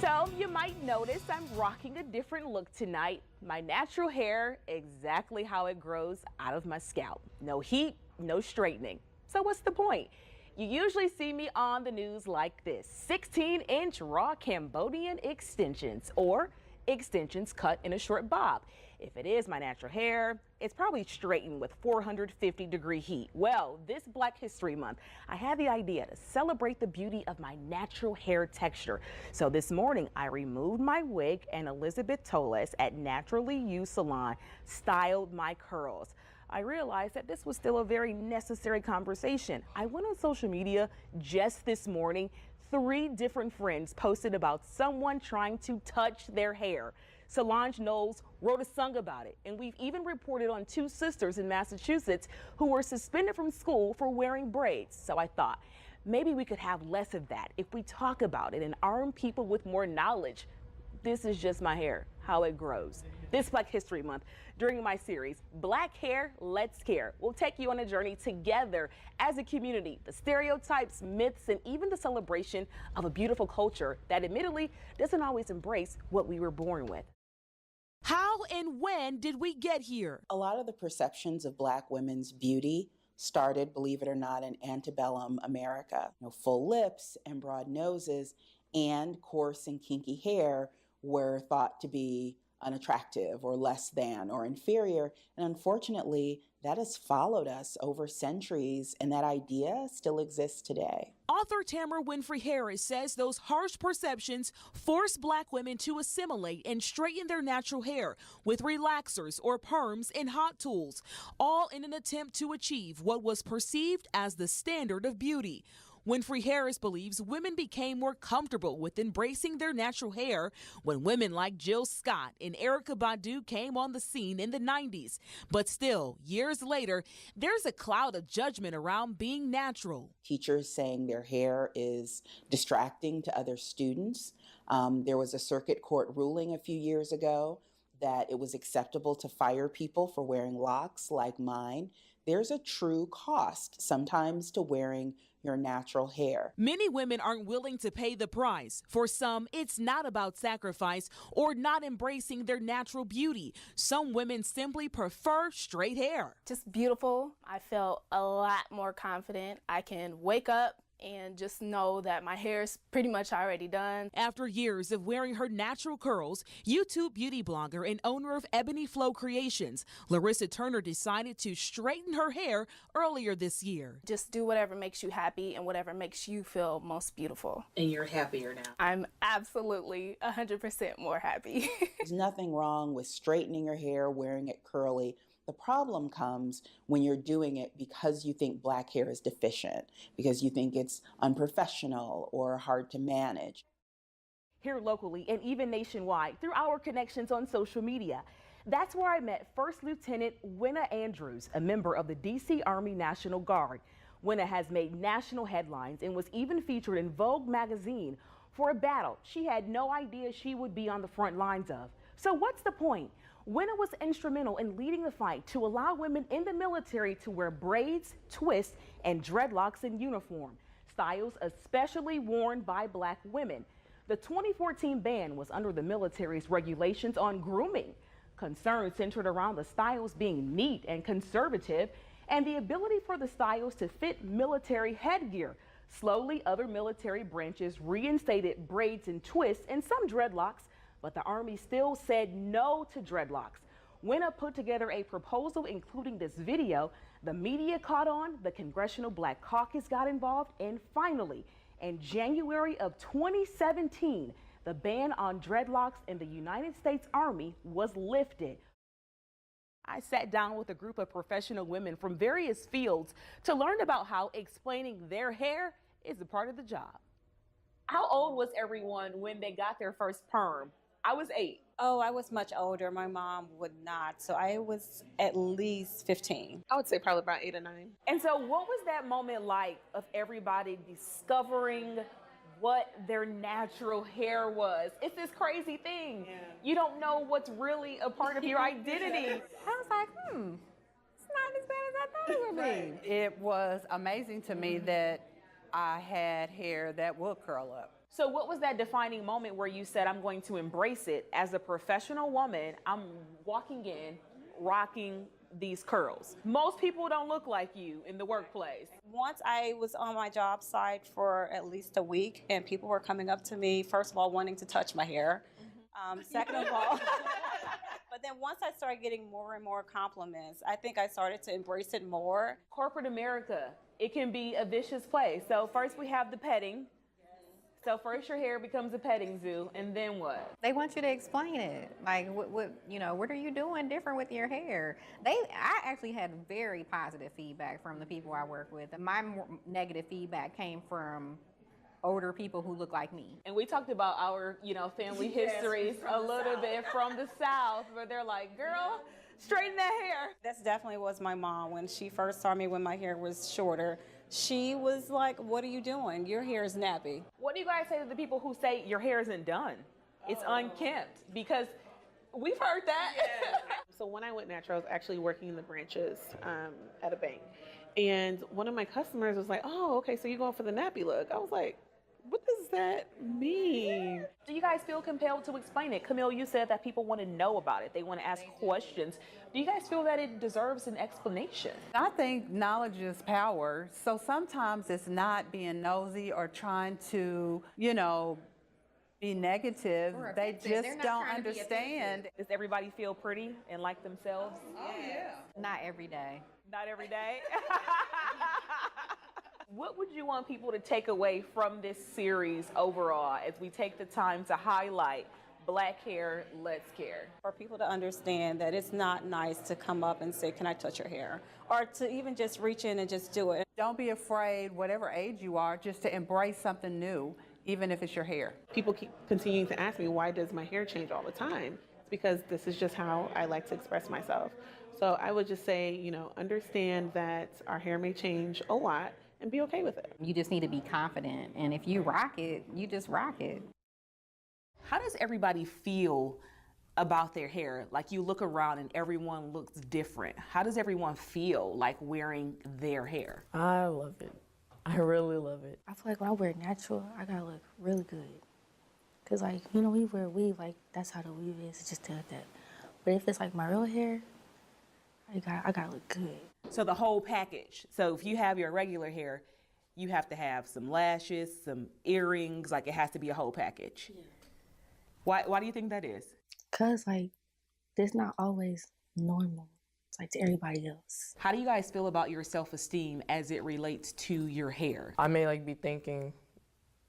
So you might notice I'm rocking a different look tonight. My natural hair, exactly how it grows out of my scalp. No heat, no straightening. So what's the point? You usually see me on the news like this: 16-inch raw Cambodian extensions, or extensions cut in a short bob. If it is my natural hair, it's probably straightened with 450-degree heat. Well, this Black History Month, I had the idea to celebrate the beauty of my natural hair texture. So this morning, I removed my wig and Elizabeth Toles at Naturally You Salon styled my curls. I realized that this was still a very necessary conversation. I went on social media just this morning. 3 different friends posted about someone trying to touch their hair. Solange Knowles wrote a song about it, and we've even reported on 2 sisters in Massachusetts who were suspended from school for wearing braids. So I thought maybe we could have less of that if we talk about it and arm people with more knowledge. This is just my hair, how it grows. This Black History Month, during my series, Black Hair, Let's Care, we'll take you on a journey together as a community, the stereotypes, myths, and even the celebration of a beautiful culture that admittedly doesn't always embrace what we were born with. How and when did we get here? A lot of the perceptions of Black women's beauty started, believe it or not, in antebellum America. Full lips and broad noses and coarse and kinky hair were thought to be unattractive or less than or inferior. And unfortunately, that has followed us over centuries, and that idea still exists today. Author Tamara Winfrey Harris says those harsh perceptions force Black women to assimilate and straighten their natural hair with relaxers or perms and hot tools, all in an attempt to achieve what was perceived as the standard of beauty. Winfrey Harris believes women became more comfortable with embracing their natural hair when women like Jill Scott and Erykah Badu came on the scene in the 90s. But still, years later, there's a cloud of judgment around being natural. Teachers saying their hair is distracting to other students. There was a circuit court ruling a few years ago that it was acceptable to fire people for wearing locks like mine. There's a true cost sometimes to wearing your natural hair. Many women aren't willing to pay the price. For some, it's not about sacrifice or not embracing their natural beauty. Some women simply prefer straight hair. Just beautiful. I felt a lot more confident. I can wake up and just know that my hair is pretty much already done. After years of wearing her natural curls, YouTube beauty blogger and owner of Ebony Flow Creations, Larissa Turner decided to straighten her hair earlier this year. Just do whatever makes you happy and whatever makes you feel most beautiful. And you're happier now? I'm absolutely 100% more happy. There's nothing wrong with straightening your hair, wearing it curly. The problem comes when you're doing it because you think Black hair is deficient, because you think it's unprofessional or hard to manage. Here locally and even nationwide through our connections on social media. That's where I met First Lieutenant Winna Andrews, a member of the D.C. Army National Guard. Winna has made national headlines and was even featured in Vogue magazine for a battle she had no idea she would be on the front lines of. So what's the point? Winna was instrumental in leading the fight to allow women in the military to wear braids, twists, and dreadlocks in uniform, styles especially worn by Black women. The 2014 ban was under the military's regulations on grooming. Concerns centered around the styles being neat and conservative and the ability for the styles to fit military headgear. Slowly, other military branches reinstated braids and twists and some dreadlocks, but the Army still said no to dreadlocks. Winna put together a proposal including this video. The media caught on, the Congressional Black Caucus got involved, and finally, in January of 2017, the ban on dreadlocks in the United States Army was lifted. I sat down with a group of professional women from various fields to learn about how explaining their hair is a part of the job. How old was everyone when they got their first perm? I was 8. Oh, I was much older. My mom would not. So I was at least 15. I would say probably about 8 or 9. And so what was that moment like of everybody discovering what their natural hair was? It's this crazy thing. Yeah. You don't know what's really a part of your identity. I was like, it's not as bad as I thought it would be. It was amazing to me that I had hair that would curl up. So what was that defining moment where you said, I'm going to embrace it as a professional woman? I'm walking in, rocking these curls. Most people don't look like you in the workplace. Once I was on my job site for at least a week, and people were coming up to me, first of all, wanting to touch my hair. Second of all, but then once I started getting more and more compliments, I think I started to embrace it more. Corporate America, it can be a vicious place. So first we have the petting. So first your hair becomes a petting zoo, and then what? They want you to explain it. Like, what are you doing different with your hair? I actually had very positive feedback from the people I work with. My more negative feedback came from older people who look like me. And we talked about our, family histories a little bit from the South, where they're like, girl, straighten that hair. That's definitely was my mom. When she first saw me when my hair was shorter, she was like, what are you doing? Your hair is nappy. What do you guys say to the people who say your hair isn't done? It's unkempt, because we've heard that. Yeah. So when I went natural, I was actually working in the branches at a bank. And one of my customers was like, oh, okay, so you're going for the nappy look. I was like, what does that mean? Do you guys feel compelled to explain it? Camille, you said that people want to know about it. They want to ask questions. Do you guys feel that it deserves an explanation? I think knowledge is power. So sometimes it's not being nosy or trying to, be negative. They just don't understand. Does everybody feel pretty and like themselves? Oh, yeah. Not every day. Not every day. What would you want people to take away from this series overall as we take the time to highlight Black hair, let's care? For people to understand that it's not nice to come up and say, can I touch your hair? Or to even just reach in and just do it. Don't be afraid, whatever age you are, just to embrace something new, even if it's your hair. People keep continuing to ask me, why does my hair change all the time? It's because this is just how I like to express myself. So I would just say, understand that our hair may change a lot and be okay with it. You just need to be confident. And if you rock it, you just rock it. How does everybody feel about their hair? Like, you look around and everyone looks different. How does everyone feel like wearing their hair? I love it. I really love it. I feel like when I wear natural, I gotta look really good. Cause we wear a weave, that's how the weave is, it's just like that. But if it's like my real hair, I gotta look good. So the whole package. So if you have your regular hair, you have to have some lashes, some earrings, it has to be a whole package. Yeah. Why do you think that is? Cause that's not always normal. It's to everybody else. How do you guys feel about your self-esteem as it relates to your hair? I may be thinking,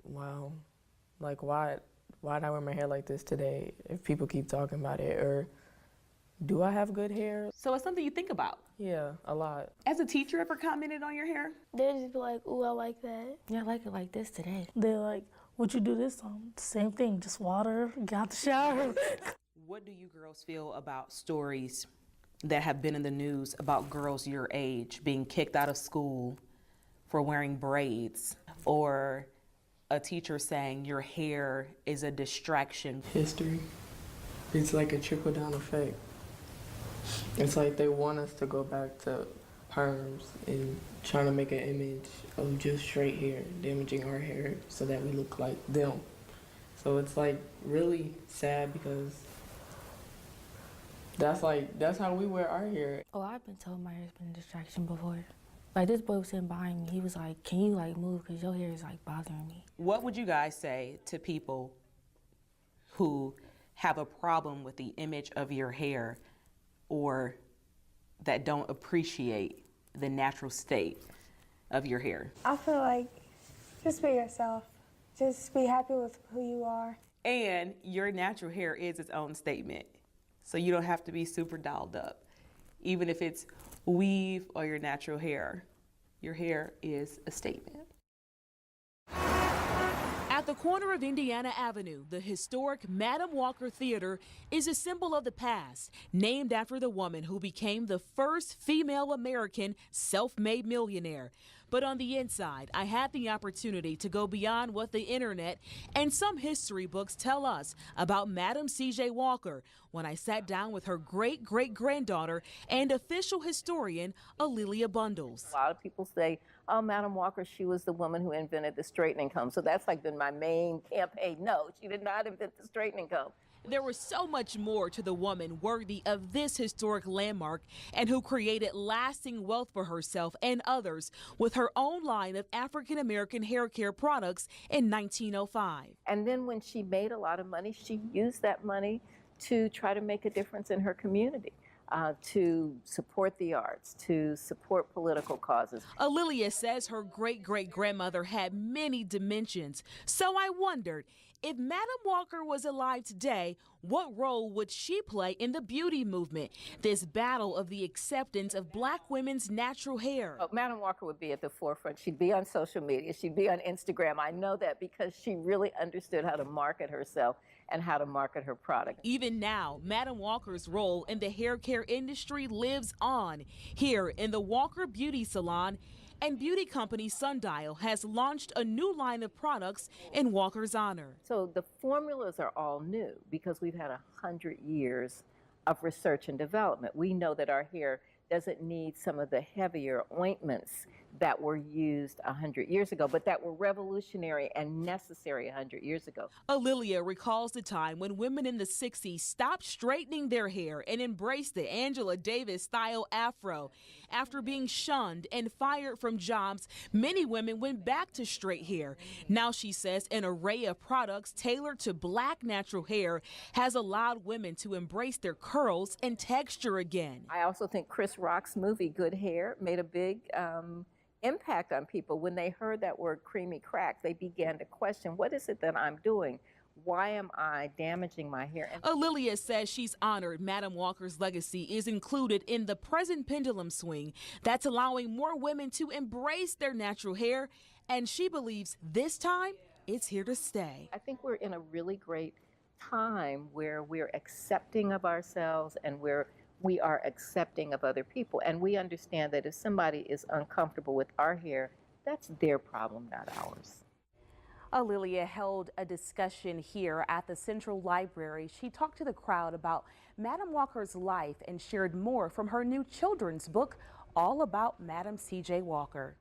wow, why did I wear my hair like this today if people keep talking about it? Or do I have good hair? So it's something you think about? Yeah, a lot. Has a teacher ever commented on your hair? They'll just be like, ooh, I like that. Yeah, I like it like this today. They're like, what you do this on? Same thing, just water, get out the shower. What do you girls feel about stories that have been in the news about girls your age being kicked out of school for wearing braids, or a teacher saying your hair is a distraction? History. It's like a trickle-down effect. It's like they want us to go back to perms and trying to make an image of just straight hair, damaging our hair so that we look like them. So it's really sad, because that's how we wear our hair. Oh, I've been told my hair's been a distraction before. This boy was sitting behind me. He was like, can you move, because your hair is bothering me. What would you guys say to people who have a problem with the image of your hair, or that don't appreciate the natural state of your hair? I feel like just be yourself. Just be happy with who you are. And your natural hair is its own statement. So you don't have to be super dolled up. Even if it's weave or your natural hair, your hair is a statement. At the corner of Indiana Avenue, the historic Madam Walker Theater is a symbol of the past, named after the woman who became the first female American self-made millionaire. But on the inside, I had the opportunity to go beyond what the internet and some history books tell us about Madam C.J. Walker when I sat down with her great-great-granddaughter and official historian, Alelia Bundles. A lot of people say, oh, Madam Walker, she was the woman who invented the straightening comb. So that's like been my main campaign. No, she did not invent the straightening comb. There was so much more to the woman worthy of this historic landmark and who created lasting wealth for herself and others with her own line of African-American hair care products in 1905. And then when she made a lot of money, she used that money to try to make a difference in her community. To support the arts, to support political causes. Alilia says her great-great-grandmother had many dimensions, so I wondered, if Madam Walker was alive today, what role would she play in the beauty movement, this battle of the acceptance of Black women's natural hair? Oh, Madam Walker would be at the forefront. She'd be on social media. She'd be on Instagram. I know that because she really understood how to market herself and how to market her product. Even now, Madam Walker's role in the hair care industry lives on here in the Walker Beauty Salon, and beauty company Sundial has launched a new line of products in Walker's honor. So the formulas are all new because we've had 100 years of research and development. We know that our hair doesn't need some of the heavier ointments that were used 100 years ago, but that were revolutionary and necessary 100 years ago. Alilia recalls the time when women in the 60s stopped straightening their hair and embraced the Angela Davis style afro. After being shunned and fired from jobs, many women went back to straight hair. Now, she says, an array of products tailored to Black natural hair has allowed women to embrace their curls and texture again. I also think Chris Rock's movie Good Hair made a big impact on people. When they heard that word creamy crack, they began to question, what is it that I'm doing? Why am I damaging my hair? Alilia says she's honored Madam Walker's legacy is included in the present pendulum swing that's allowing more women to embrace their natural hair, and she believes this time it's here to stay. I think we're in a really great time where we're accepting of ourselves and we are accepting of other people. And we understand that if somebody is uncomfortable with our hair, that's their problem, not ours. Alilia held a discussion here at the Central Library. She talked to the crowd about Madam Walker's life and shared more from her new children's book, all about Madam C.J. Walker.